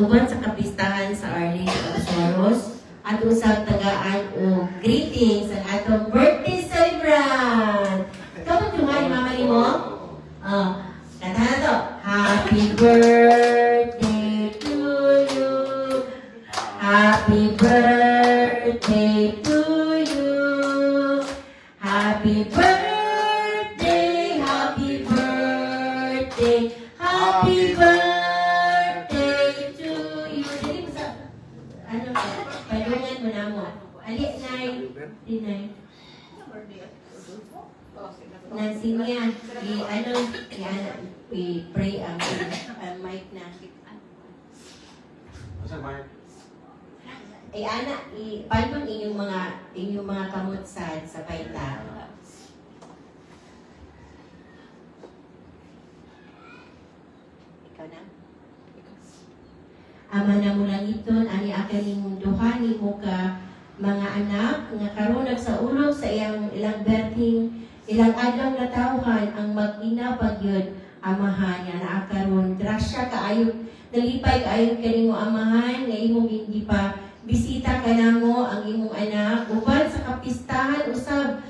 uban sa kapistahan sa Our Lady of Sorrows, at usang tagaan o greetings sa atong birthday celebrant. Kamot yung nga, mama ni mo? Kanta na to. Happy birthday to you. Happy birthday to you. Happy birthday, happy birthday, happy birthday to you. Dili mo sa, ano, palungan mo na mo. Ali, Nay. Dinay. Nansin niya. I-pray ang mic na. Asa mic? Paano inyong mga kamot sa paita? Ikaw na? Ama na mo lang ito, ani akaning duhani mo ka mga anak, nga karunag sa ulog sa ilang berting, ilang adlaw na tawhan, ang mag-ina pagyod, amahan nga naakaron. Grasya kaayo, nalipay kaayo kanimo amahan, nga imong hindi pa bisita ka na mo ang imong anak, uban sa kapistahan, usab,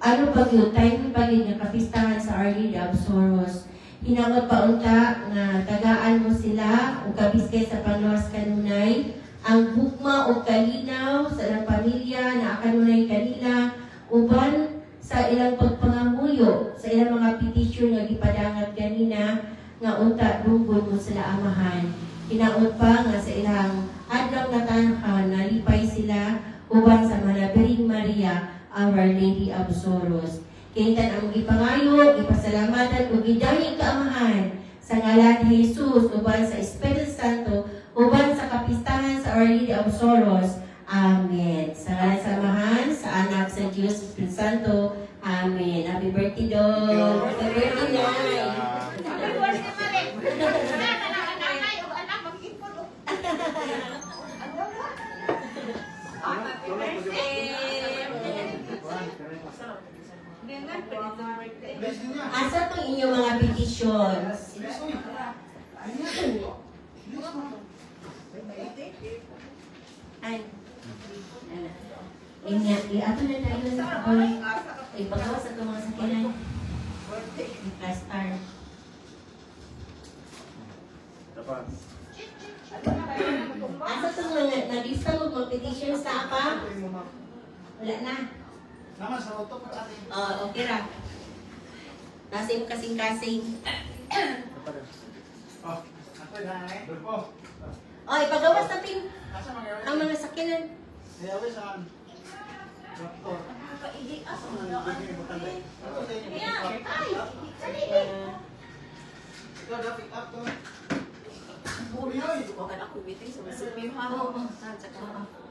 ano pagyod, time pagyod nga kapistahan sa Our Lady of Sorrows. Hinangod pa unta nga tagaan mo sila o kabiskay sa panluwas kanunay, ang bugma o kalinaw sa ilang pamilya na kanunay kanila, uban sa ilang pagpangamuyo, sa ilang mga petisyon nga gipadangat kanina, nga unta dunggon mo sila amahan. Hinaot pa nga sa ilang adlaw na tanhan, nalipay sila uban sa Malabiring Maria, Our Lady of Sorrows. Kintan ang ipangayo, ipasalamatan o gidahing kaamahan sa ngalan ni Jesus, uban sa Espiritu Santo, uban sa kapistahan sa Our Lady of Sorrows. Amen. Sa ngalan sa Amahan, sa Anak, sa Diyos, Espiritu Santo. Amen. Happy birthday, Dog. Happy birthday, Nay. Happy birthday, asa itong inyong mga petitions? Ay. Ato na tayo sa ipagawa sa itong mga sakinan. Star. Asa itong mga nalista mo mga petitions sa apa? Wala na. Naman sa auto pa natin. Okay ra. Nasa mo kasing-kasing. Ako na eh. Ipagawas natin ang mga sakinan. Kaya wala saan. Doktor. Kaigi asa Ito dapat up to. Uli yoy. Bukan aku meeting sama si Mimha.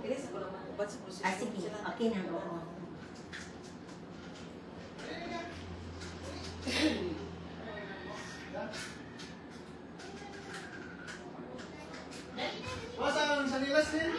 Ini sebelum buat proses. Sige, okay na. Pasang sa nilas din.